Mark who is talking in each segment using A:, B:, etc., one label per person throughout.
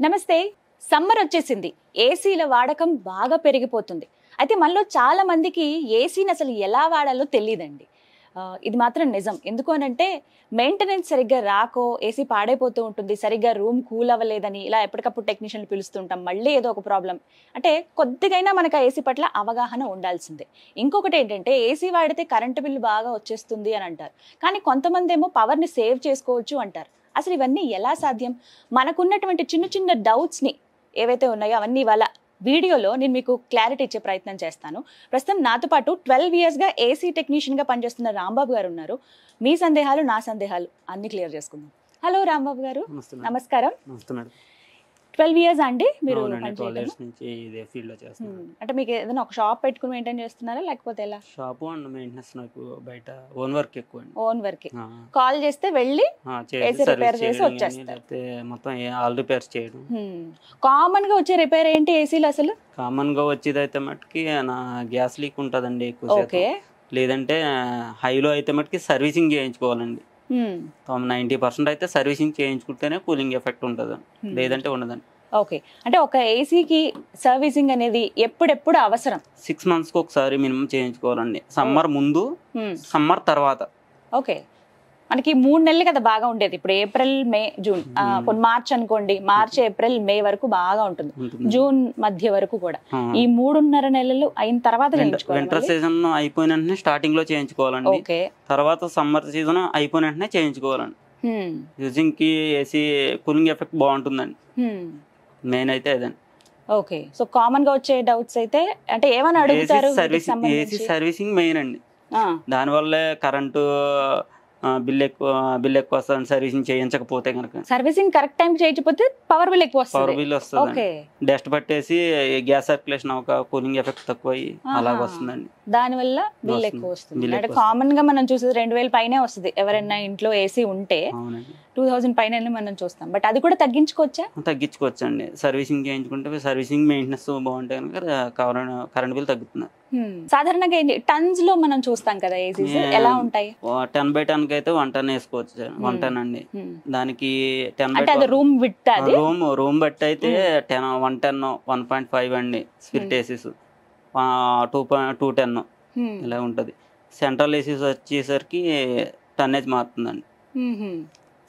A: నమస్తే. సమ్మర్ వచ్చేసింది. ఏసీల వాడకం బాగా పెరిగిపోతుంది. అయితే మనలో చాలా మందికి ఏసీని అసలు ఎలా వాడాలో తెలియదండి. ఇది మాత్రం నిజం. ఎందుకు అనంటే మెయింటెనెన్స్ సరిగ్గా రాకో ఏసీ పాడైపోతూ ఉంటుంది, సరిగ్గా రూమ్ కూల్ అవ్వలేదని ఇలా ఎప్పటికప్పుడు టెక్నీషియన్లు పిలుస్తుంటాం. మళ్ళీ ఏదో ఒక ప్రాబ్లం. అంటే కొద్దిగైనా మనకు ఆ ఏసీ పట్ల అవగాహన ఉండాల్సిందే. ఇంకొకటి ఏంటంటే ఏసీ వాడితే కరెంటు బిల్లు బాగా వచ్చేస్తుంది అని అంటారు. కానీ కొంతమంది ఏమో పవర్ని సేవ్ చేసుకోవచ్చు అంటారు. అసలు ఇవన్నీ ఎలా సాధ్యం? మనకున్నటువంటి చిన్న చిన్న డౌట్స్ని ఏవైతే ఉన్నాయో అవన్నీ ఇవాళ వీడియోలో నేను మీకు క్లారిటీ ఇచ్చే ప్రయత్నం చేస్తాను. ప్రస్తుతం నాతో పాటు 12 ఇయర్స్గా ఏసీ టెక్నీషియన్గా పనిచేస్తున్న రాంబాబు గారు ఉన్నారు. మీ సందేహాలు నా సందేహాలు అన్ని క్లియర్ చేసుకుందాం. హలో రాంబాబు గారు, నమస్కారం. 12 ఇయర్స్ అండి మీరు అంటే మీకు ఏదైనా ఒక షాప్ పెట్టుకుని మెయింటైన్ చేస్తున్నారా లేకపోతే ఎలా?
B: షాప్ అండ్ మెయింటెనెన్స్ నాకు బయట ఓన్ వర్క్ ఎక్కువ.
A: Own work. కాల్ చేస్తే వెళ్ళి ఏసీ రిపేర్ చేసి వచ్చేస్తారు.
B: మొత్తం ఆల్ రిపేర్స్ చేయడం.
A: కామన్ గా వచ్చే రిపేర్ ఏంటి ఏసీలో అసలు?
B: కామన్ గా వచ్చేది అయితే మటుకి నా గ్యాస్ లీక్ ఉంటదండి ఎక్కువ. లేదంటే హైలో అయితే మటుకి సర్వీసింగ్ చేయించుకోవాలండి. 90% అయితే సర్వీసింగ్ చేయించుకుంటేనే కూలింగ్ ఎఫెక్ట్ ఉంటుంది, లేదంటే ఉండదండి.
A: ఓకే, అంటే ఒక ఏసీకి సర్వీసింగ్ అనేది ఎప్పుడెప్పుడు అవసరం?
B: 6 monthsకి ఒకసారి మినిమం చేయించుకోవాలండి. సమ్మర్ ముందు, సమ్మర్ తర్వాత.
A: ఓకే, మనకి 3 నెలలు కదా బాగా ఉండేది. ఇప్పుడు ఏప్రిల్, మే, జూన్, మార్చ్ అనుకోండి. మార్చ్, ఏప్రిల్, మే వరకు బాగా ఉంటుంది. జూన్ మధ్య వరకు కూడా. ఈ 3.5 నెలలు అయిన తర్వాత
B: వింటర్ సీజన్ అయిపోయిన వెంటనే స్టార్టింగ్ లో చేయించుకోవాలండి. తర్వాత సమ్మర్ సీజన్ అయిపోయిన వెంటనే చేయించుకోవాలండి. యూజింగ్ కి ఏసీ కూలింగ్ ఎఫెక్ట్ బాగుంటుందండి. మెయిన్ అయితే అదండి.
A: ఓకే, సో కామన్ గా వచ్చే డౌట్స్ అయితే అంటే ఏమని అడుగుతారు?
B: ఏసీ సర్వీసింగ్ మెయిన్ అండి. దానివల్లే కరెంటు బిల్ ఎక్కువ వస్తుంది సర్వీసింగ్ చేయించకపోతే కనుక.
A: సర్వీసింగ్ కరెక్ట్ టైం చేయకపోతే పవర్ బిల్ ఎక్కువ వస్తుంది.
B: పవర్ బిల్ వస్తుంది. డస్ట్ పట్టేసి గ్యాస్ సర్క్యులేషన్ ఒక కూలింగ్ ఎఫెక్ట్ తక్కువ అయ్యి అలాగ వస్తుందండి.
A: దానివల్ల బిల్ ఎక్కువ వస్తుంది. అంటే కామన్ గా మనం చూసేది 2000 పైనే వస్తుంది. ఎవరైనా ఇంట్లో ఏసీ ఉంటే 2000 పైన మనం చూస్తాం. బట్ అది కూడా తగ్గించుకోవచ్చా?
B: తగ్గించుకోవచ్చు అండి. సర్వీసింగ్ చేయించుకుంటే సర్వీసింగ్ మెయింటెనెన్స్ బాగుంటే కనుక కరెంట్ బిల్ తగ్గుతుంది.
A: సాధారణంగా టన్స్ లో మనం చూస్తాం కదా ఏసీస్, ఎలా ఉంటాయి?
B: 10/10 అయితే 1 ton వేసుకోవచ్చు. 1 ton అండి. దానికి
A: 10 రూమ్ విడ్త్, అది
B: రూమ్ బట్టి అయితే 1 ton 1.5 అండి. స్పిరిట్ ఏసీస్ 210 ఇలా ఉంటది. సెంట్రల్ ఏసీస్ వచ్చేసరికి టన్నేజ్ మారుతుందండి.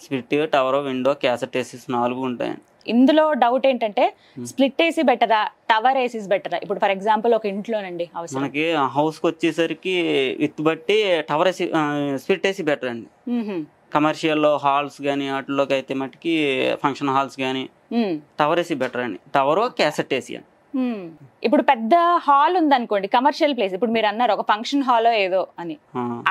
B: Split, tower, window, cassette ACs 4 ఉంటాయండి.
A: ఇందులో డౌట్ ఏంటంటే స్ప్లిట్ ఏసీ బెటరా, టవర్ ఏసీస్ బెటరా? ఇప్పుడు ఫర్ ఎగ్జాంపుల్ ఒక ఇంట్లోనండి
B: మనకి హౌస్ కి వచ్చేసరికి విత్ బట్టి tower AC, split AC better అండి. కమర్షియల్ హాల్స్ కానీ వాటిలోకి అయితే మటుకి ఫంక్షన్ హాల్స్ కానీ టవర్ ఏసీ బెటర్ అండి. టవర్, క్యాసెట్ ఏసీ అండి.
A: ఇప్పుడు పెద్ద హాల్ ఉందనుకోండి, కమర్షియల్ ప్లేస్, ఇప్పుడు మీరు అన్నారు ఒక ఫంక్షన్ హాల్ ఏదో అని,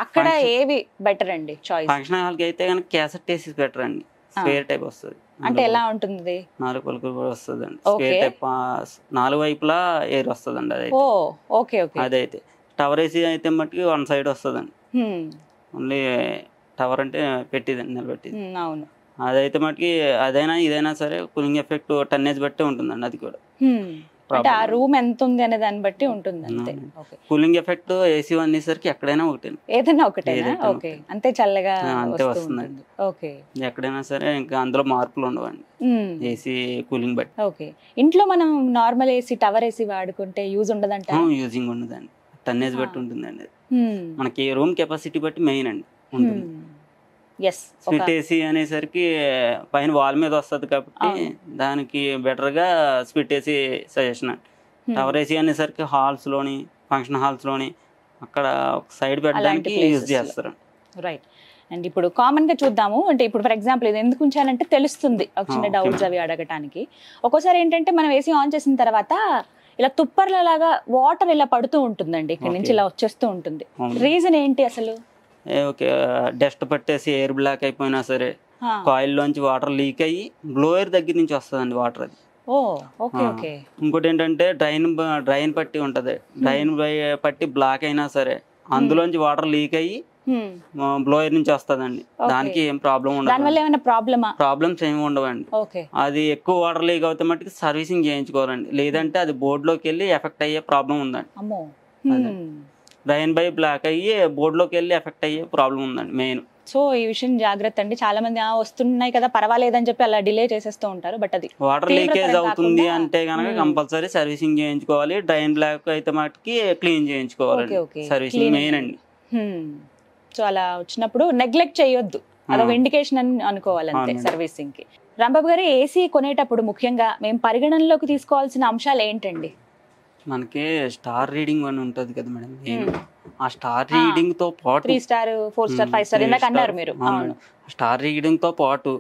A: అక్కడ ఏవి బెటర్ అండి చాయిస్?
B: ఫంక్షన్ హాల్ కి అయితే కనుక క్యాసెట్ ఏసీ బెటర్ అండి. స్క్వేర్ టైప్ వస్తుంది.
A: అంటే ఎలా ఉంటుంది?
B: 4 పలుకులు కూడా వస్తుంది అండి. స్క్వేర్ టైప్ 4 వైపులా ఎయిర్ వస్తుంది అండి. అదైతే అదైతే టవర్ ఏసీ అయితే మట్టుకి 1 సైడ్ వస్తుందండి. ఓన్లీ టవర్ అంటే పెట్టిదండి, నిలబెట్టింది.
A: అవును.
B: అదైతే మటుకి అదైనా ఇదైనా సరే కూలింగ్ ఎఫెక్ట్ టన్నేజ్ బట్టే ఉంటుందండి. అది కూడా
A: అంటే ఆ రూమ్ ఎంత ఉంది అనే దాన్ని బట్టి ఉంటుంది అంతే.
B: కూలింగ్ ఎఫెక్ట్ ఏసీ అనేసరికి ఎక్కడైనా ఒకటే,
A: ఏదైనా ఒకటేనా? ఓకే, అంతే చల్లగా
B: అంతే వస్తుందండి.
A: ఓకే,
B: ఎక్కడైనా సరే ఇంకా అందులో మార్పులు ఉండవండి ఏసీ కూలింగ్ బట్టి.
A: ఓకే, ఇంట్లో మనం నార్మల్ ఏసీ, టవర్ ఏసీ వాడుకుంటే యూజ్ ఉండదంట?
B: యూజింగ్ ఉండదండి. టన్నేజ్ బట్టి ఉంటుందండి. మనకి రూమ్ కెపాసిటీ బట్టి మెయిన్ అండి ఉంటుంది. స్ప్లిట్ ఏసీ అనేసరికి పైన వాల్ మీద వస్తుంది కాబట్టి దానికి బెటర్ గా స్ప్లిట్ ఏసీ సజెషన్ అండి. టవర్ ఏసీ అనేసరికి హాల్స్ లోని, ఫంక్షన్ హాల్స్ లోని అక్కడ ఒక సైడ్ పెట్టడానికి యూజ్ చేస్తారు.
A: రైట్. అండ్ ఇప్పుడు కామన్ గా చూద్దాము. అంటే ఇప్పుడు ఫర్ ఎగ్జాంపుల్ ఇది ఎందుకు ఉంచానంటే తెలుస్తుంది, ఒక చిన్న డౌట్స్ అవి అడగటానికి. ఒక్కోసారి ఏంటంటే మనం ఏసీ ఆన్ చేసిన తర్వాత ఇలా తుప్పర్ల లాగా వాటర్ ఇలా పడుతూ ఉంటుందండి, ఇక్కడ నుంచి ఇలా వచ్చేస్తూ ఉంటుంది. రీజన్ ఏంటి అసలు?
B: ఓకే, డస్ట్ పట్టేసి ఎయిర్ బ్లాక్ అయిపోయినా సరే కాయిల్ లోంచి వాటర్ లీక్ అయ్యి బ్లోయర్ దగ్గర నుంచి వస్తుందండి వాటర్. అది ఇంకోటి ఏంటంటే డ్రైన్ పట్టి ఉంటది. డ్రైన్ పట్టి బ్లాక్ అయినా సరే అందులోంచి వాటర్ లీక్ అయ్యి బ్లోయర్ నుంచి వస్తుందండి. దానికి ఏం ప్రాబ్లం ఉండదు. ప్రాబ్లమ్స్ ఏమి ఉండవండి. అది ఎక్కువ వాటర్ లీక్ అవుతే మట్టుకు సర్వీసింగ్ చేయించుకోవాలండి. లేదంటే అది బోర్డులోకి వెళ్ళి ఎఫెక్ట్ అయ్యే ప్రాబ్లం ఉందండి. డ్రైన్ బై బ్లాక్ అయ్యి బోర్డులోకి వెళ్ళి ఎఫెక్ట్ అయ్యే ప్రాబ్లం ఉందండి మెయిన్.
A: సో ఈ విషయం జాగ్రత్త అండి. చాలా మంది వస్తున్నాయి కదా పర్వాలేదని చెప్పి అలా డిలే చేసేస్తూ ఉంటారు. బట్ అది
B: వాటర్ లీకేజ్ అవుతుంది అంటే కనుక కంపల్సరీ సర్వీసింగ్ చేయించుకోవాలి. డ్రైన్ బ్లాక్ అయితే మటుకి క్లీన్ చేయించుకోవాలి. సర్వీసింగ్ మెయిన్ అండి.
A: సో అలా వచ్చినప్పుడు నెగ్లెక్ట్ చేయొద్దు, అదొక ఇండికేషన్ అని అనుకోవాలి అంతే సర్వీసింగ్ కి. రాంబాబు గారు, ఏసీ కొనేటప్పుడు ముఖ్యంగా మేము పరిగణనలోకి తీసుకోవాల్సిన అంశాలు ఏంటండి?
B: మనకి స్టార్ రీడింగ్ అని ఉంటది కదా మేడం. ఆ స్టార్ రీడింగ్ తో పాటు
A: 3 స్టార్ 4 స్టార్ 5 స్టార్ ఇందాక అన్నారు మీరు.
B: స్టార్ రీడింగ్ తో పాటు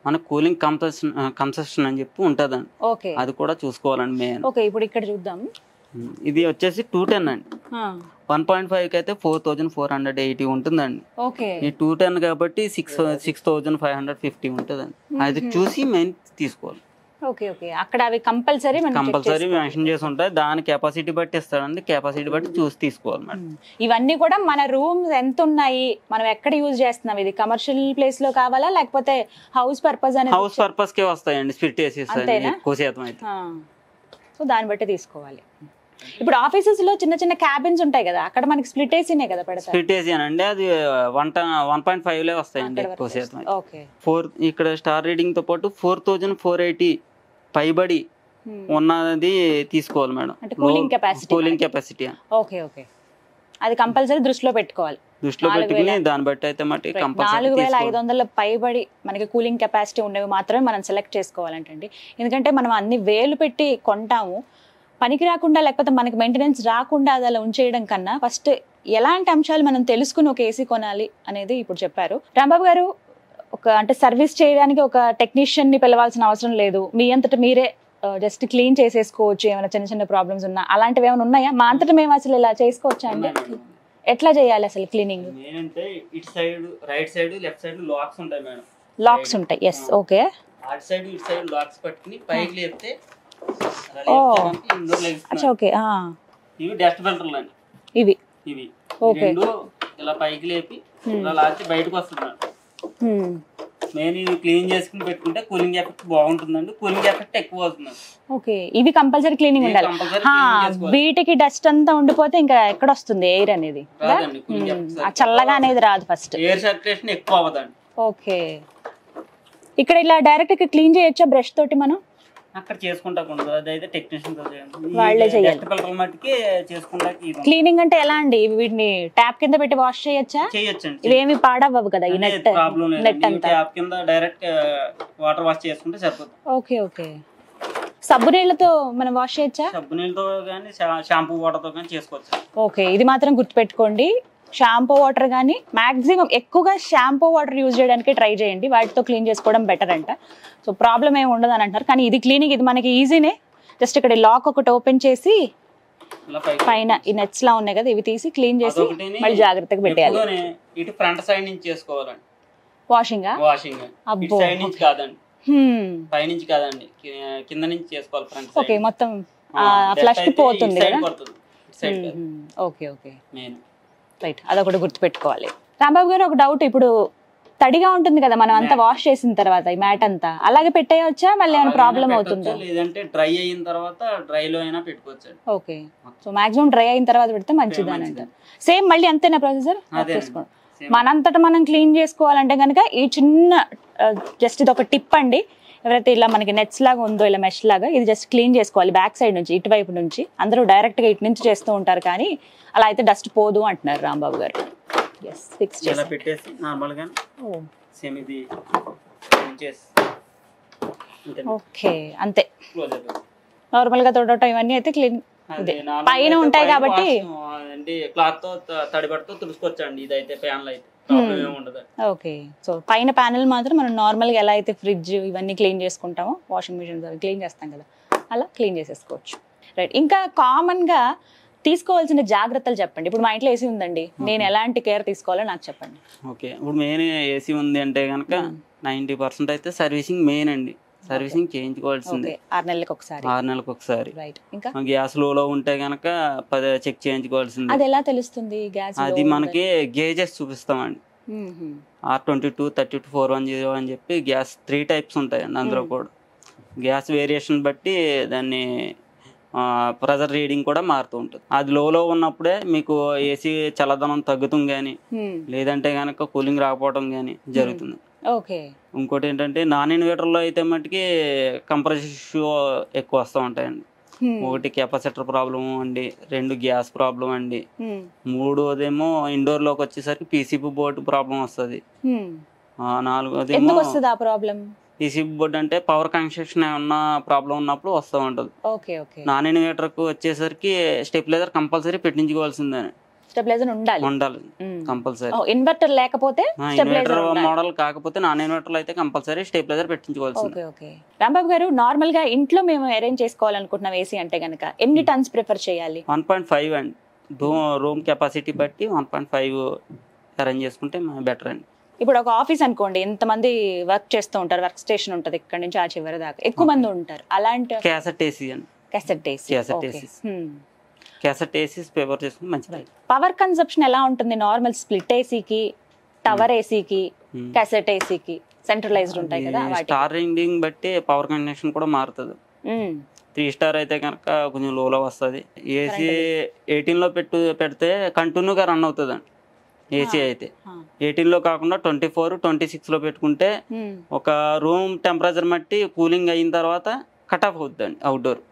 B: మన కూలింగ్ కన్సెషన్ అని చెప్పి ఉంటదండి.
A: ఓకే,
B: అది కూడా చూసుకోవాలండి మెయిన్.
A: ఓకే, ఇప్పుడు ఇక్కడ చూద్దాం.
B: ఇది వచ్చేసి 210 అండి. 1.5 కి అయితే 4480 ఉంటుందండి.
A: ఓకే,
B: ఈ 210 కాబట్టి 6550 ఉంటుందండి. అది చూసి మెయిన్ తీసుకోవాలి.
A: ఓకే, ఓకే, అక్కడ అవి కంపల్సరీ
B: మెన్షన్ చేసి ఉంటాయి. దాని కెపాసిటీ బట్టి ఇస్తాడండి. కెపాసిటీ బట్టి చూసి తీసుకోవాలి మేడం.
A: ఇవన్నీ కూడా మన రూమ్స్ ఎంత ఉన్నాయి, మనం ఎక్కడ యూజ్ చేస్తున్నాం, ఇది కమర్షియల్ ప్లేస్ లో కావాలా లేకపోతే హౌస్ పర్పస్ అనేది?
B: హౌస్ పర్పస్ కే వస్తాయండి స్ప్లిట్ వేసి ఎక్కువ శాతం అయితే.
A: సో దాన్ని బట్టి తీసుకోవాలి. ఇప్పుడు ఆఫీసెస్ లో చిన్న చిన్న క్యాబిన్స్ ఉంటాయి కదా, అక్కడ మనకి స్ప్లిట్ ఏసీనే కదా పెడతారు.
B: స్ప్లిట్ ఏసీ అండి, అది 1.5 వస్తాయండి ఎక్కువ శాతం.
A: ఓకే,
B: 4 ఇక్కడ స్టార్ రీడింగ్ తో పాటు 4480 పైబడి ఉన్నది తీసుకోవాలి madam.
A: Cooling
B: capacity.
A: Okay, okay, అది కంపల్సరీ దృష్టిలో పెట్టుకోవాలి.
B: దాన్ని బట్టి అయితే మట్టి
A: 4500 పైబడి మనకి కూలింగ్ కెపాసిటీ ఉండేవి మాత్రమే మనం సెలెక్ట్ చేసుకోవాలంటండి. ఎందుకంటే మనం అన్ని వేలు పెట్టి కొంటాము, పనికి రాకుండా లేకపోతే మనకి మెయింటెనెన్స్ రాకుండా అది అలా ఉంచేయడం కన్నా ఫస్ట్ ఎలాంటి అంశాలు మనం తెలుసుకుని ఒక ఏసీ కొనాలి అనేది ఇప్పుడు చెప్పారు. రాంబాబు గారు, అంటే సర్వీస్ చేయడానికి ఒక టెక్నీషియన్ ని పిలవాల్సిన అవసరం లేదు, మీ అంతటా మీరే జస్ట్ క్లీన్ చేసేసుకోవచ్చు. ఏమైనా చిన్న చిన్న ప్రాబ్లమ్స్ ఉన్నా అలాంటివి ఏమైనా ఉన్నాయా? మా అంతటా మేము అసలు ఇలా చేసుకోవచ్చా అండి? ఎట్లా చేయాలి అసలు క్లీనింగ్?
B: ఇటు side right side left side locks ఉంటాయి మేడం.
A: లాక్స్ ఉంటాయి, ఎస్, ఓకే.
B: అటు సైడ్ ఇటు సైడ్ లాక్స్ పట్టుకుని పైకి లేపితే
A: ఓకే.
B: ఇవి డస్ట్ ఫిల్టర్లు అండి. ఇవి రెండు ఇలా పైకి లేపి ఇలా లాచి బయటకు వస్తుంది. మెయిన్ ఇవి క్లీన్ చేసుకుని పెట్టుకుంటే కూలింగ్ ఎఫెక్ట్ బాగుంటుందండి. కూలింగ్ ఎఫెక్ట్ ఎక్కువ అవుతుంది.
A: ఓకే, ఇవి కంపల్సరీ క్లీనింగ్ ఉండాలి. వీటికి డస్ట్ అంతా ఉండిపోతే ఇంకా ఎక్కడ వస్తుంది ఎయిర్ అనేది? చల్లగా అనేది రాదు, ఫస్ట్
B: ఎయిర్ సర్క్యులేషన్ ఎక్కువ అవ్వదండి.
A: ఓకే, ఇక్కడ ఇలా డైరెక్ట్ క్లీన్ చేయొచ్చా బ్రష్ తోటి? మనం
B: అక్కడ చేసుకుంటా అదైతే టెక్నీషియన్
A: వాళ్ళే చేయాలి. క్లీనింగ్ అంటే ఎలా అండి? వీటిని ట్యాప్ కింద పెట్టి వాష్ చేయొచ్చా?
B: చేయొచ్చండి.
A: ఇవేమి పాడవ్వవు కదా ఈ నెట్ అంతా?
B: ట్యాప్ కింద డైరెక్ట్ వాటర్ వాష్ చేసుకుంటే సరిపోతుంది.
A: Okay, okay. సబ్బు నీళ్ళతో మనం వాష్ చేయొచ్చా?
B: సబ్బు నీళ్ళతో కానీ షాంపూ వాటర్ తో కానీ చేసుకోవచ్చు.
A: ఓకే, ఇది మాత్రం గుర్తుపెట్టుకోండి, షాంపూ వాటర్ కానీ మాక్సిమం ఎక్కువగా షాంపూ వాటర్ యూజ్ చేయడానికి ట్రై చేయండి. వాటితో క్లీన్ చేసుకోవడం బెటర్ అంట. సో ప్రాబ్లం ఏమి ఉండదు అని అంటారు. కానీ ఇది క్లీనింగ్, ఇది మనకి ఈజీనే. జస్ట్ ఇక్కడ లాక్ ఒకటి ఓపెన్ చేసి పైన ఈ నెట్స్ లా ఉన్నాయి కదా, ఇవి తీసి క్లీన్ చేసి మళ్ళీ జాగ్రత్తగా పెట్టేయాలి.
B: ఇటు ఫ్రంట్ సైడ్ నుంచి చేసుకోవాలండి
A: వాషింగ్.
B: అబ్బో, సైడ్ నుంచి కాదండి, పై నుంచి కాదండి, కింద నుంచి చేసుకోవాలి ఫ్రంట్ సైడ్.
A: ఓకే, మొత్తం ఫ్లష్ పోతుంది కదా. ఓకే, ఓకే, రైట్, అదొకటి గుర్తుపెట్టుకోవాలి. రాంబాబు గారు, ఒక డౌట్, ఇప్పుడు తడిగా ఉంటుంది కదా మనం అంతా వాష్ చేసిన తర్వాత ఈ మ్యాట్ అంతా, అలాగే పెట్టేయచ్చా? మళ్ళీ ఏమైనా ప్రాబ్లం అవుతుందా?
B: లేదంటే డ్రై అయిన తర్వాత డ్రై లో అయినా పెట్టుకోవచ్చు.
A: ఓకే, సో మాక్సిమం డ్రై అయిన తర్వాత పెడితే మంచిది అని అంటారు. సేమ్ మళ్ళీ అంతేనా ప్రొసీజర్? చేసుకోండి. మనంతటా మనం క్లీన్ చేసుకోవాలంటే కనుక ఈ చిన్న జస్ట్ ఇది ఒక టిప్ అండి. ఎవరైతే ఇలా మనకి నెట్స్ లాగా ఉందో ఇలా మెష్ లాగా, ఇది జస్ట్ క్లీన్ చేసుకోవాలి బ్యాక్ సైడ్ నుంచి, ఇటువైపు నుంచి. అందరూ డైరెక్ట్ గా ఇటు నుంచి చేస్తూ ఉంటారు, కానీ అలా అయితే డస్ట్ పోదు అంటున్నారు రాంబాబు గారు. ఫిక్స్
B: పెట్టేసి నార్మల్ గా సేమ్ ఇది
A: ఓకే, అంతే. నార్మల్ గా తోడటం ఇవన్నీ అయితే క్లీన్ పైన ఉంటాయి కాబట్టి
B: క్లాత్ తో తడిబడితో తుడుచుకోవచ్చండి. ఇదైతే ప్యానల్ అయితే
A: ఓకే, సో పైన ప్యానెల్ మాత్రం మనం నార్మల్ గా ఎలా అయితే ఫ్రిడ్జ్ ఇవన్నీ క్లీన్ చేసుకుంటామో, వాషింగ్ మిషన్ క్లీన్ చేస్తాం కదా, అలా క్లీన్ చేసేసుకోవచ్చు. రైట్, ఇంకా కామన్ గా తీసుకోవాల్సిన జాగ్రత్తలు చెప్పండి. ఇప్పుడు మా ఇంట్లో ఏసీ ఉందండి, నేను ఎలాంటి కేర్ తీసుకోవాలో నాకు చెప్పండి.
B: ఓకే, ఇప్పుడు మెయిన్ ఏసీ ఉంది అంటే కనుక 90% అయితే సర్వీసింగ్ మెయిన్ అండి. సర్వీసింగ్ చేయించుకోవాల్సిందే
A: 6 నెలలకు ఒకసారి. రైట్, ఇంకా
B: గ్యాస్ లో ఉంటే కనుక చెక్ చేయించుకోవాల్సింది.
A: అది ఎలా తెలుస్తుంది గ్యాస్?
B: అది మనకి గేజెస్ చూపిస్తామండి. R22, 32, 410 అని చెప్పి గ్యాస్ 3 టైప్స్ ఉంటాయండి. అందులో కూడా గ్యాస్ వేరియేషన్ బట్టి దాన్ని ప్రెజర్ రీడింగ్ కూడా మారుతూ ఉంటుంది. అది లోలో ఉన్నప్పుడే మీకు ఏసీ చల్లదనం తగ్గుతుంది కానీ లేదంటే కనుక కూలింగ్ రాకపోవడం కానీ జరుగుతుంది.
A: ఓకే.
B: ఇంకోటి ఏంటంటే నాన్ ఇన్వర్టర్లో అయితే మట్టుకి కంప్రెసర్ ఇష్యూ ఎక్కువ వస్తూ ఉంటాయండి. ఒకటి కెపాసిటర్ ప్రాబ్లం అండి, 2 గ్యాస్ ప్రాబ్లం అండి, 3వదేమో ఇండోర్లోకి వచ్చేసరికి పీసీబీ బోర్డు ప్రాబ్లం వస్తుంది, 4వదేమో పీసీబీ బోర్డు అంటే పవర్ కన్స్ట్రక్షన్ ఏమన్నా ప్రాబ్లం ఉన్నప్పుడు వస్తూ ఉంటుంది. నాన్ ఇన్వర్టర్కి వచ్చేసరికి స్టెబిలైజర్ కంపల్సరీ పెట్టించుకోవాల్సిందే.
A: స్టెబిలైజర్ ఉండాలి
B: కంపల్సరీ.
A: ఇన్వర్టర్ లేకపోతే
B: ఇన్వర్టర్ మోడల్ కాకపోతే నాన్ ఇన్వర్టర్ అయితే కంపల్సరీ స్టెబిలైజర్ పెట్టించుకోవాల్సింది.
A: ఓకే. రాంబాబు గారు, నార్మల్ గా ఇంట్లో మేము అరేంజ్ చేసుకోవాలనుకుంటున్నాం ఏసీ అంటే గనక ఎన్ని టన్స్ ప్రిఫర్ చేయాలి?
B: 1.5 అండి. రూమ్ కెపాసిటీ బట్టి 1.5 అరేంజ్ చేసుకుంటే బెటర్ అండి.
A: ఇప్పుడు ఒక ఆఫీస్ అనుకోండి, ఎంతమంది వర్క్ చేస్తూ ఉంటారు, వర్క్ స్టేషన్ ఉంటుంది ఇక్కడ నుంచి ఆ చివరి దాకా, ఎక్కువ మంది ఉంటారు, అలాంటి
B: క్యాసెట్ ఏసీ అండి. క్యాసెట్ ఏసీ ప్రిఫర్ చేసుకుంటే మంచిది.
A: పవర్ కన్సంప్షన్ ఎలా ఉంటుంది నార్మల్ స్ప్లిట్ ఏసీకి, టవర్ ఏసీకి, క్యాసెట్ ఏసీకి? సెంట్రలైజ్డ్ ఉంటాయి కదా.
B: స్టార్ రేటింగ్ బట్టి పవర్ కన్సంప్షన్ కూడా మారుతుంది. 3 స్టార్ అయితే కనుక కొంచెం లోలో వస్తుంది. ఏసీ 18లో పెడితే కంటిన్యూగా రన్ అవుతుంది అండి. ఏసీ అయితే 18లో కాకుండా 24, 26లో పెట్టుకుంటే ఒక రూమ్ టెంపరేచర్ బట్టి కూలింగ్ అయిన తర్వాత కట్ ఆఫ్ అవుతుంది అండి. అవుట్డోర్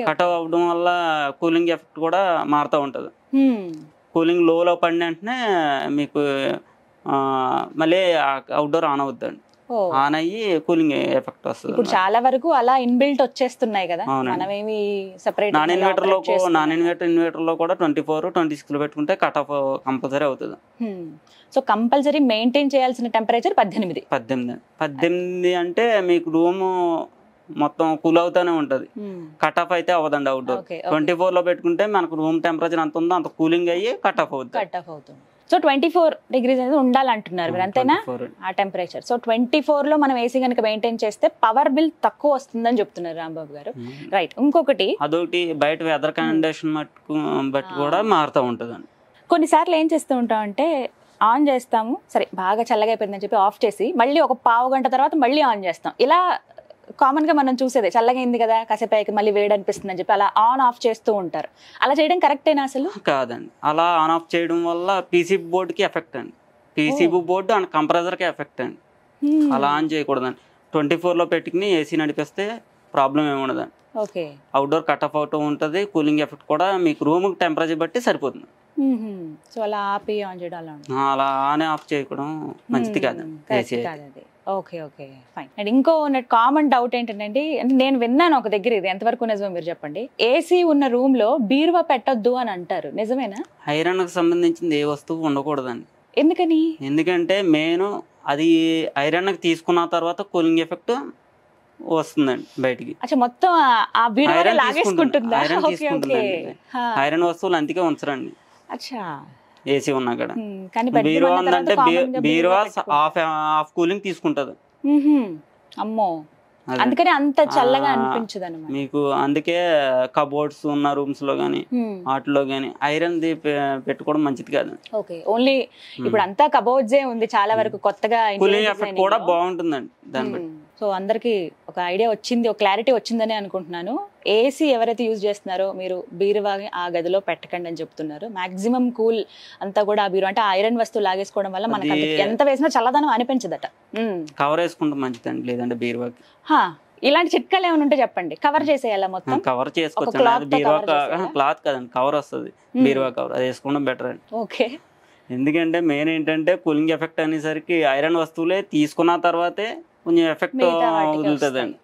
B: కట్ ఆఫ్ అవడం వల్ల కూలింగ్ ఎఫెక్ట్ కూడా మారుతూ ఉంటుంది. కూలింగ్ లోలో పడిన వెంటనే మీకు మళ్ళీ అవుట్డోర్ ఆన్ అవుతుంది, ఆన్ అయ్యి కూలింగ్ ఎఫెక్ట్ వస్తుంది.
A: ఇప్పుడు చాలా వరకు అలా ఇన్బిల్ట్ వచ్చేస్తున్నాయి కదా. మనమేమి సెపరేట్
B: నాన్ ఇన్వర్టర్ లో కూడా 24, 26లో పెట్టుకుంటే కట్ ఆఫ్ కంపల్సరీ అవుతుంది.
A: సో కంపల్సరీ మెయింటైన్ చేయాల్సిన టెంపరేచర్
B: 18 అంటే మీకు రూమ్ మొత్తం కూల్ అవుతానే ఉంటది, కట్ ఆఫ్ అయితే అవ్వదండి. అవుట్డోర్ 24లో పెట్టుకుంటే మనకు రూమ్ టెంపరేచర్ ఎంత ఉందో అంత కూలింగ్ అయ్యి కట్ ఆఫ్ అవుతుంది.
A: సో 24 degrees అనేది ఉండాలంటున్నారు మీరు, అంతేనా? ఆ టెంపరేచర్. సో 24లో మనం ఏసీ కనుక మెయింటైన్ చేస్తే పవర్ బిల్ తక్కువ వస్తుందని చెప్తున్నారు రాంబాబు గారు. రైట్. ఇంకొకటి
B: అదొకటి బయట వెదర్ కండిషన్ బట్టి కూడా మారుతూ ఉంటుందండి.
A: కొన్నిసార్లు ఏం చేస్తూ ఉంటాం అంటే ఆన్ చేస్తాము, సరే బాగా చల్లగా అయిపోయిందని చెప్పి ఆఫ్ చేసి మళ్ళీ ఒక పావు గంట తర్వాత మళ్ళీ ఆన్ చేస్తాం. ఇలా కామన్ గా మనం చూసేదే, చల్లగా అయింది కదా కాసేపు మళ్ళీ వేడి అనిపిస్తుంది అని చెప్పి అలా ఆన్ ఆఫ్ చేస్తూ ఉంటారు. అలా చేయడం కరెక్టేనా అసలు?
B: కాదండి. అలా ఆన్ ఆఫ్ చేయడం వల్ల పీసీబీ బోర్డుకి ఎఫెక్ట్ అండి. పీసీబీ బోర్డు అండ్ కంప్రెసర్కి ఎఫెక్ట్ అండి. అలా ఆన్ చేయకూడదండి. 24లో పెట్టుకుని ఏసీ నడిపిస్తే ప్రాబ్లం ఏమి ఉండదండి. అవుట్డోర్ కట్ ఆఫ్ అవుతూ ఉంటుంది, కూలింగ్ ఎఫెక్ట్ కూడా మీకు రూమ్ టెంపరేచర్ బట్టి సరిపోతుంది.
A: సో అలా ఆపి ఆన్ చేయడం,
B: అలా ఆన్ ఆఫ్ చేయడం మంచిది కాదండి.
A: Okay, fine. అండ్ ఇంకో కామన్ డౌట్ ఏంటంటే, నేను విన్నాను ఒక దగ్గర, ఇది ఎంతవరకు నిజమో మీరు చెప్పండి, ఏసీ ఉన్న రూమ్ లో బీరువా పెట్టొద్దు అని అంటారు, నిజమేనా?
B: ఐరన్ కి సంబంధించింది ఏ వస్తువు ఉండకూడదండి.
A: ఎందుకని?
B: ఎందుకంటే మెయిన్ అది ఐరన్ కి తీసుకున్న తర్వాత కూలింగ్ ఎఫెక్ట్ వస్తుందండి బయటికి.
A: మొత్తం ఆ బీరువా లాగేసుకుంటుందా?
B: ఐరన్ వస్తువులు అందుకే ఉంచరండి ఏసీ ఉన్నా కూడా.
A: బీరువా
B: ఉందంటే బీరువా హాఫ్ కూలింగ్ తీసుకుంటది.
A: అమ్మో, అందుకని అంత చల్లగా అనిపించదు అన్నమాట
B: మీకు. అందుకే కబోర్డ్స్ ఉన్న రూమ్స్ లో గానీ వాటిలో గానీ ఐరన్ ది పెట్టుకోవడం మంచిది కాదు.
A: ఓకే, ఓన్లీ ఇప్పుడు అంతా కబోర్డ్సే ఉంది చాలా వరకు, కొత్తగా
B: కూలింగ్ ఎఫెక్ట్ కూడా బాగుంటుందండి దాన్ని బట్టి.
A: సో అందరికి ఒక ఐడియా వచ్చింది, ఒక క్లారిటీ వచ్చిందని అనుకుంటున్నాను. ఏసీ ఎవరైతే యూజ్ చేస్తున్నారో మీరు బీరువా ఆ గదిలో పెట్టకండి అని చెప్తున్నారు. మాక్సిమం కూల్ అంతా కూడా ఆ బీరువా అంటే ఐరన్ వస్తువు లాగేసుకోవడం వల్ల మనకి ఎంత వేసినా చల్లదనం అనిపించదట.
B: కవర్ వేసుకుంటే మంచిదండి, లేదంటే బీరువాకి.
A: ఇలాంటి చిట్కాలు ఏమైనా ఉంటే చెప్పండి. కవర్ చేసేయాలా మొత్తం?
B: కవర్ చేసుకోవచ్చు. క్లాత్ కదండి, కవర్ వస్తుంది, బీరువా కవర్, అది వేసుకోవడం బెటర్ అండి.
A: ఓకే.
B: ఎందుకంటే మెయిన్ ఏంటంటే కూలింగ్ ఎఫెక్ట్ అనేసరికి ఐరన్ వస్తువులే తీసుకున్న తర్వాతే కొంచెం ఎఫెక్ట్ వదులుతుందండి.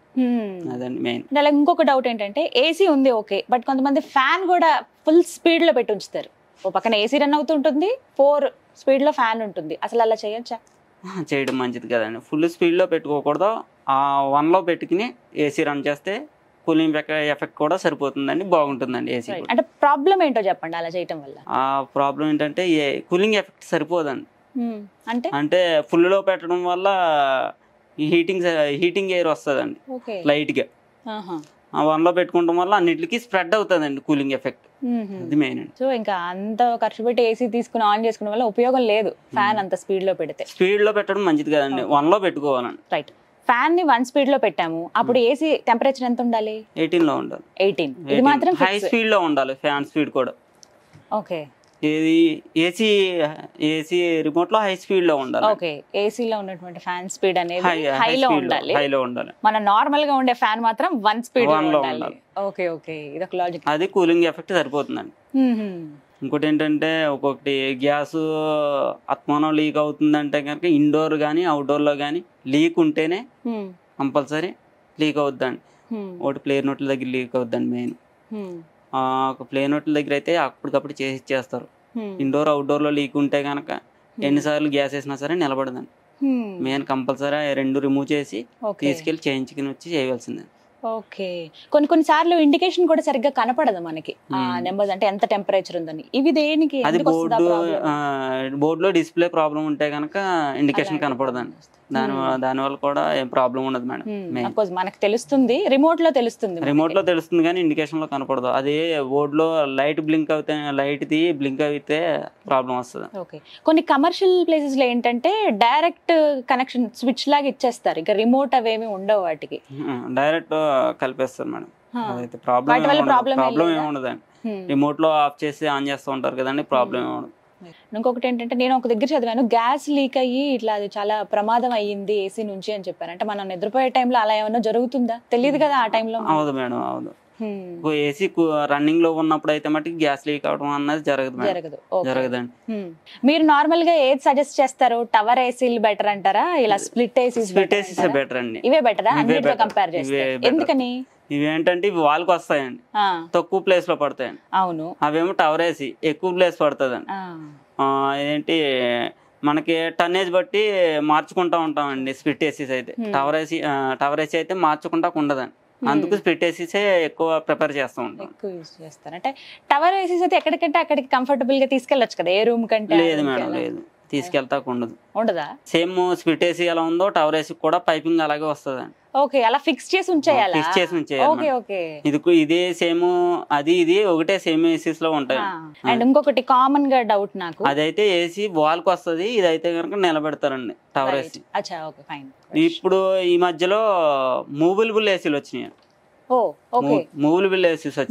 B: అదండి మెయిన్.
A: అలాగే ఇంకొక డౌట్ ఏంటంటే, ఏసీ ఉంది ఓకే, బట్ కొంతమంది ఫ్యాన్ కూడా ఫుల్ స్పీడ్ లో పెట్టి ఉంచుతారు. ఓ పక్కన ఏసీ రన్ అవుతుంటుంది, 4 స్పీడ్ లో ఫ్యాన్ ఉంటుంది. అసలు అలా చేయొచ్చా?
B: చేయడం మంచిది కదండి. ఫుల్ స్పీడ్ లో పెట్టుకోకూడదు, 1లో పెట్టుకుని ఏసీ రన్ చేస్తే కూలింగ్ ఎఫెక్ట్ కూడా సరిపోతుందండి, బాగుంటుందండి ఏసీ.
A: అంటే ప్రాబ్లం ఏంటో చెప్పండి అలా చేయటం వల్ల.
B: ఆ ప్రాబ్లం ఏంటంటే కూలింగ్ ఎఫెక్ట్ సరిపోదండి. అంటే ఫుల్ లో పెట్టడం వల్ల హీటింగ్ ఎయిర్ వస్తుందండి లైట్ గా. 1లో పెట్టుకోవడం వల్ల అన్నిటికి స్ప్రెడ్ అవుతుందండి కూలింగ్ ఎఫెక్ట్. అది మెయిన్.
A: సో ఇంకా అంత ఖర్చు పెట్టి ఏసీ తీసుకుని ఆన్ చేసుకోవడం వల్ల ఉపయోగం లేదు, ఫ్యాన్ అంత స్పీడ్ లో పెడితే.
B: స్పీడ్ లో పెట్టడం మంచిది కదండి, 1లో పెట్టుకోవాలండి.
A: రైట్, ఫ్యాన్ ని 1 స్పీడ్ లో పెట్టాము, అప్పుడు ఏసీ టెంపరేచర్ ఎంత ఉండాలి?
B: 18 లో ఉండాలి.
A: 18. ఇది మాత్రం
B: హై స్పీడ్ లో ఉండాలి ఫ్యాన్ స్పీడ్ కూడా.
A: ఓకే.
B: ఇది ఏసీ రిమోట్ లో హై స్పీడ్ లో ఉండాలి.
A: ఓకే, ఏసీలో ఉన్నటువంటి ఫ్యాన్ స్పీడ్ అనేది హైలో ఉండాలి.
B: హైలో ఉండాలి.
A: మన నార్మల్ గా ఉండే ఫ్యాన్ మాత్రం 1 స్పీడ్ లో ఉండాలి. ఓకే ఓకే, ఇది ఒక లాజిక్.
B: అది కూలింగ్ ఎఫెక్ట్ సరిపోతుందండి. ఇంకోటి ఏంటంటే ఒక్కొక్కటి గ్యాస్ అత్మానం లీక్ అవుతుందంటే కనుక ఇండోర్ కానీ అవుట్డోర్ లో కానీ లీక్ ఉంటేనే కంపల్సరీ లీక్ అవుద్దండి. ఒకటి ప్లేయర్ నోట్ల దగ్గర లీక్ అవుద్దండి మెయిన్. ఒక ప్లేయర్ నోట్ల దగ్గర అయితే అప్పటికప్పుడు చేసి ఇచ్చేస్తారు. ఇండోర్ అవుట్డోర్ లో లీక్ ఉంటే కనుక ఎన్నిసార్లు గ్యాస్ వేసినా సరే నిలబడదండి. మెయిన్ కంపల్సరీ 2 రిమూవ్ చేసి తీసుకెళ్లి చేయించుకుని వచ్చి చేయవలసిందే.
A: ఓకే. కొన్ని సార్లు ఇండికేషన్ కూడా సరిగ్గా కనపడదు మనకి, నెంబర్ అంటే ఎంత టెంపరేచర్ ఉందని. ఇవి దేనికి?
B: అది బోర్డులో డిస్ప్లే ప్రాబ్లం ఉంటే కనుక ఇండికేషన్ కనపడదండి. దానివల్ల కూడా ఏం ప్రాబ్లం ఉండదు మేడం.
A: మనకు తెలుస్తుంది, రిమోట్ లో తెలుస్తుంది
B: కానీ ఇండికేషన్ లో కనపడదు. అది బోర్డు లో లైట్ బ్లింక్ అవుతే బ్లింక్ అయితే ప్రాబ్లం వస్తుంది.
A: ఓకే. కొన్ని కమర్షియల్ ప్లేసెస్ లో ఏంటంటే డైరెక్ట్ కనెక్షన్ స్విచ్ లాగా ఇచ్చేస్తారు, ఇంకా రిమోట్ అవేమి ఉండవు, వాటికి
B: డైరెక్ట్ కలిపేస్తారు మేడం. అదైతే ప్రాబ్లం ఏమి ఉండదండి. రిమోట్ లో ఆఫ్ చేసి ఆన్ చేస్తూ ఉంటారు కదండి, ప్రాబ్లం ఏమి ఉండదు.
A: ఇంకొకటి ఏంటంటే నేను ఒక దగ్గర చదివాను, గ్యాస్ లీక్ అయ్యి ఇట్లా అది చాలా ప్రమాదం అయ్యింది ఏసీ నుంచి అని చెప్పారు. అంటే మనం నిద్రపోయే టైంలో అలా ఏమైనా జరుగుతుందా? తెలియదు కదా ఆ టైంలో.
B: అవును మేడం, అవును. ఏసీ రన్నింగ్ లో ఉన్నప్పుడు అయితే మటుకు గ్యాస్ లీక్ అవడం అన్నది జరగదండి.
A: మీరు నార్మల్ గా ఏది సజెస్ట్ చేస్తారు? టవర్ ఏసీలు బెటర్ అంటారా, ఇలా స్ప్లిట్ ఏసీస్
B: బెటర్ అండి?
A: ఇవే బెటరా అన్నిటితో కంపేర్ చేస్తే? ఎందుకని?
B: ఇవేంటంటే ఇవి వాళ్ళకి వస్తాయండి, తక్కువ ప్లేస్ లో పడతాయండి.
A: అవును.
B: అవేమో టవర్ ఏసీ ఎక్కువ ప్లేస్ పడుతుందండి. ఏంటి మనకి టన్నేజ్ బట్టి మార్చుకుంటా ఉంటామండి. స్ప్లిట్ ఏసీస్ అయితే టవర్ ఏసీ అయితే మార్చుకుంటా ఉండదండి. అందుకు స్ప్లిట్ ఏసీసే ఎక్కువ ప్రిఫర్ చేస్తూ ఉంటాం.
A: ఎక్కువ యూస్ చేస్తారు. అంటే టవర్ ఏసీస్ అయితే ఎక్కడికంటే అక్కడికి కంఫర్టబుల్ గా తీసుకెళ్ళొచ్చు కదా, ఏ రూమ్ కంటే?
B: లేదు మేడం, లేదు, తీసుకెళ్తా ఉండదా. సేమ్ స్ప్లిట్ ఏసీ ఎలా ఉందో టవర్ ఏసీ కూడా పైపింగ్ అలాగే వస్తుందండి.
A: ఓకే, అలా ఫిక్స్ చేసి ఉంచేయాలి.
B: ఇదే సేమ్ ఇది ఒకటే సేమ్ ఏసీస్ లో ఉంటాయి.
A: అండ్ ఇంకొకటి కామన్ గా డౌట్ నాకు,
B: అదైతే ఏసీ వాల్ కి వస్తుంది, ఇదైతే కనుక నిలబెడతారండి టవర్ ఏసీ. ఇప్పుడు ఈ మధ్యలో మూవబుల్ ఏసీలు వచ్చినాయి.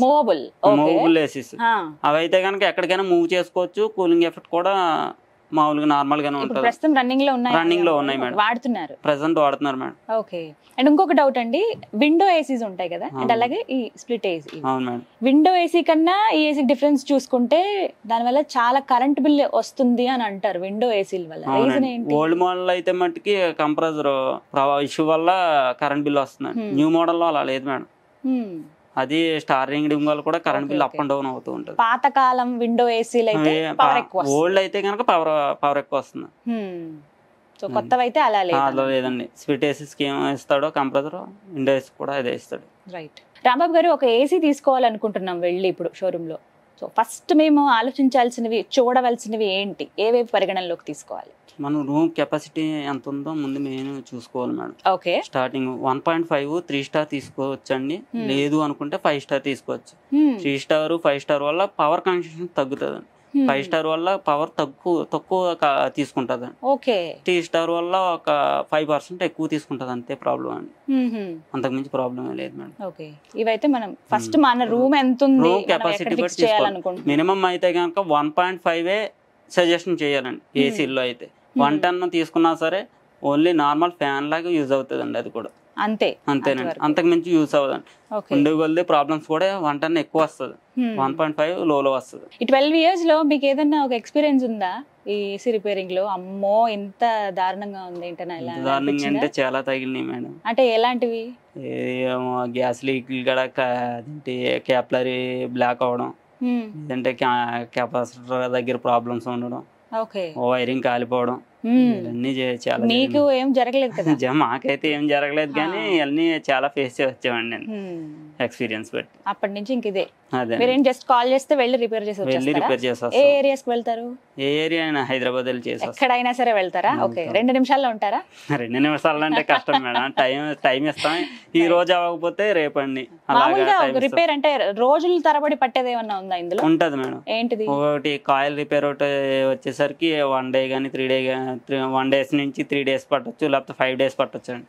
B: మూవబుల్ ఏసీస్ అవైతే కనుక ఎక్కడికైనా మూవ్ చేసుకోవచ్చు. కూలింగ్ ఎఫెక్ట్ కూడా మామూలుగా నార్మల్ గానే ఉంటుంది. రన్నింగ్ లో ఉన్నాయి మేడం, వాడుతున్నారు మేడం.
A: ఓకే. అండ్ ఇంకొక డౌట్ అండి, విండో ఏసీస్ ఉంటాయి కదా, అండ్ అలాగే ఈ స్ప్లిట్ ఏసీ.
B: అవును మేడం.
A: విండో ఏసీ కన్నా ఈ ఏసీ డిఫరెన్స్ చూసుకుంటే దానివల్ల చాలా కరెంట్ బిల్ వస్తుంది అని అంటారు విండో ఏసీల వల్ల. రీజన్ ఏంటి?
B: ఓల్డ్ మోడల్ అయితే మట్టుకి కంప్రెసర్ ఇష్యూ వల్ల కరెంట్ బిల్ వస్తుంది. న్యూ మోడల్ లో అలా లేదు మేడం. అది స్టార్టింగ్ వల్ల కూడా current bill up and down అవుతూ ఉంటుంది.
A: పాతకాలం విండో ఏసీలు అయితే పవర్ ఎక్కువ,
B: ఓల్డ్ అయితే కనుక పవర్ ఎక్కువ వస్తుంది.
A: సో కొత్తవి అయితే అలా
B: లేదండి. స్ప్లిట్ ఏసీస్ కి ఏం ఇస్తాడో కంప్రెసర్, విండో ఏసీ కూడా అదే ఇస్తాడు.
A: రైట్. రాంబాబు గారు, ఒక ఏసీ తీసుకోవాలనుకుంటున్నాం వెళ్ళి ఇప్పుడు షోరూమ్ లో. సో ఫస్ట్ మేము ఆలోచించాల్సినవి, చూడవలసినవి ఏంటి, ఏవేవి పరిగణనలోకి తీసుకోవాలి?
B: మనం రూమ్ కెపాసిటీ ఎంత ఉందో ముందు మేము చూసుకోవాలి మేడం.
A: ఓకే.
B: స్టార్టింగ్ 1.5 3 స్టార్ తీసుకోవచ్చు అండి. లేదు అనుకుంటే 5 స్టార్ తీసుకోవచ్చు. 3 స్టార్ 5 స్టార్ వల్ల పవర్ కన్సంప్షన్ తగ్గుతుంది. 5 స్టార్ వల్ల పవర్ తక్కువ తీసుకుంటది.
A: ఓకే.
B: 3 స్టార్ వల్ల ఒక 5% ఎక్కువ తీసుకుంటది, అంతే ప్రాబ్లం అండి. అంతకుమించి ప్రాబ్లం లేదు మేడం.
A: ఓకే. ఇవైతే మనం ఫస్ట్ మన రూమ్ ఎంత ఉంది,
B: కెపాసిటీ బట్టి మినిమం అయితే కనుక 1.5 సజెషన్ చేయాలండి. ఏసీలో అయితే 110 తీసుకున్నా సరే ఓన్లీ నార్మల్ ఫ్యాన్ లాగా యూజ్ అవుతుంది అండి. అది కూడా అంతేనండి, అంతకు మించి యూజ్ అవ్వదండి. ఉండే కొద్ది ప్రాబ్లమ్స్ కూడా 110 ఎక్కువ వస్తుంది, 1.5 లోలో వస్తుంది.
A: ఈ 12 years లో మీకు ఏదన్నా ఒక ఎక్స్పీరియన్స్ ఉందా ఈ ఏసీ రిపేరింగ్ లో? అమ్మో ఇంత దారుణంగా ఉంది
B: దారుణంగా అంటే చాలా తగిలినాయి మేడం.
A: అంటే ఎలాంటివి?
B: గ్యాస్ లీక్ కూడా క్యాప్లరీ బ్లాక్ అవడం, లేదంటే కెపాసిటర్ దగ్గర ప్రాబ్లమ్స్ ఉండడం, వైరింగ్ కాలిపోవడం, ఇవన్నీ చాలా.
A: మీకు ఏం జరగలేదు కదా?
B: మాకైతే ఏం జరగలేదు, కానీ ఇవన్నీ చాలా ఫేస్ చేసేవాడిని నేను ఎక్స్పీరియన్స్ బట్టి.
A: అప్పటి నుంచి ఇంక ఇదే మీరేం జస్ట్ కాల్ చేస్తే వెళ్ళి రిపేర్ చేసి ఏ ఏరియాస్ కి వెళ్తారు?
B: ఏ ఏరియా అయినా హైదరాబాద్ వెళ్ళి చేసి
A: ఎక్కడైనా సరే వెళ్తారా? ఓకే. 2 నిమిషాల్లో ఉంటారా?
B: 2 నిమిషాలు అంటే కష్టం మేడం, టైం ఇస్తాం. ఈ రోజు అవ్వకపోతే రేపండి.
A: రిపేర్ అంటే రోజుల తరబడి పట్టేది ఏమన్నా ఉందా ఇందులో?
B: ఉంటది మేడం.
A: ఏంటిది?
B: ఒకటి కాయిల్ రిపేర్ ఒకటి వచ్చేసరికి 1 డే కానీ 3 days నుంచి 3 days పట్టొచ్చు, లేకపోతే 5 days పట్టొచ్చు అండి.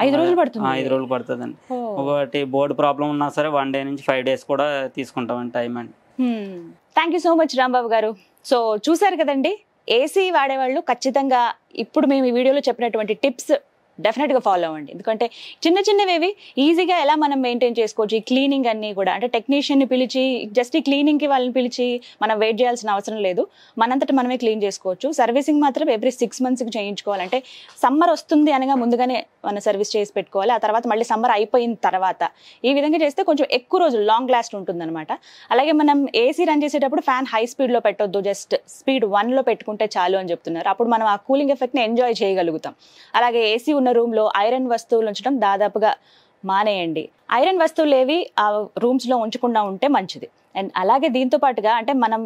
A: 5 రోజులు పడుతుంది.
B: 5 రోజులు పడుతుందండి. ఒకటి బోర్డు ప్రాబ్లం ఉన్నా సరే 1 డే నుంచి 5 డేస్ కూడా తీసుకుంటామండి టైం అండి.
A: Thank you so much Rambabu గారు. సో చూసారు కదండి, ఏసీ వాడేవాళ్ళు ఖచ్చితంగా ఇప్పుడు మేము ఈ వీడియోలో చెప్పినటువంటి టిప్స్ డెఫినెట్గా ఫాలో అవ్వండి. ఎందుకంటే చిన్న చిన్నవేవి ఈజీగా ఎలా మనం మెయింటైన్ చేసుకోవచ్చు. ఈ క్లీనింగ్ అన్నీ కూడా అంటే టెక్నీషియన్ని పిలిచి జస్ట్ ఈ క్లీనింగ్కి వాళ్ళని పిలిచి మనం వెయిట్ చేయాల్సిన అవసరం లేదు. మనంతట మనమే క్లీన్ చేసుకోవచ్చు. సర్వీసింగ్ మాత్రం ఎవ్రీ 6 monthsకి చేయించుకోవాలంటే సమ్మర్ వస్తుంది అనగా ముందుగానే మనం సర్వీస్ చేసి పెట్టుకోవాలి. ఆ తర్వాత మళ్ళీ సమ్మర్ అయిపోయిన తర్వాత ఈ విధంగా చేస్తే కొంచెం ఎక్కువ రోజులు లాంగ్ లాస్ట్ ఉంటుందన్నమాట. అలాగే మనం ఏసీ రన్ చేసేటప్పుడు ఫ్యాన్ హై స్పీడ్లో పెట్టొద్దు, జస్ట్ స్పీడ్ 1లో పెట్టుకుంటే చాలు అని చెప్తున్నారు. అప్పుడు మనం ఆ కూలింగ్ ఎఫెక్ట్ని ఎంజాయ్ చేయగలుగుతాం. అలాగే ఏసీ ఉన్న రూమ్లో ఐరన్ వస్తువులు ఉంచడం దాదాపుగా మానేయండి. ఐరన్ వస్తువులు ఏవి ఆ రూమ్స్లో ఉంచకుండా ఉంటే మంచిది. అండ్ అలాగే దీంతో పాటుగా అంటే మనం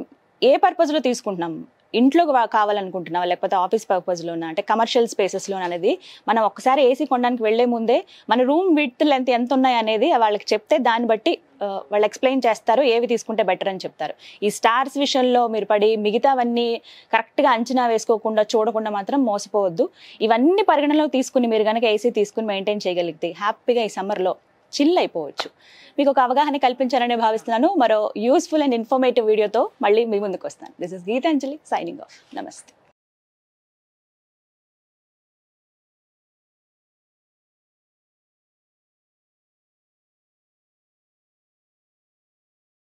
A: ఏ పర్పస్లో తీసుకుంటున్నాం, ఇంట్లో కావాలనుకుంటున్నావా లేకపోతే ఆఫీస్ పర్పస్లోనా అంటే కమర్షియల్ స్పేసెస్లో అనేది మనం ఒక్కసారి ఏసీ కొనడానికి వెళ్లే ముందే మన రూమ్ విడ్త్ లెంత్ ఎంత ఉన్నాయి అనేది వాళ్ళకి చెప్తే దాన్ని బట్టి వాళ్ళు ఎక్స్ప్లెయిన్ చేస్తారు ఏవి తీసుకుంటే బెటర్ అని చెప్తారు. ఈ స్టార్స్ విషయంలో మీరు పడి మిగతావన్నీ కరెక్ట్గా అంచనా వేసుకోకుండా చూడకుండా మాత్రం మోసపోవద్దు. ఇవన్నీ పరిగణనలో తీసుకుని మీరు కనుక ఏసీ తీసుకుని మెయింటైన్ చేయగలిగితే హ్యాపీగా ఈ సమ్మర్లో చిల్ అయిపోవచ్చు. మీకు ఒక అవగాహన కల్పించాలని భావిస్తున్నాను. మరో యూస్ఫుల్ అండ్ ఇన్ఫర్మేటివ్ వీడియోతో మళ్ళీ మీ ముందుకు వస్తాను. This is Geetanjali signing off. నమస్తే.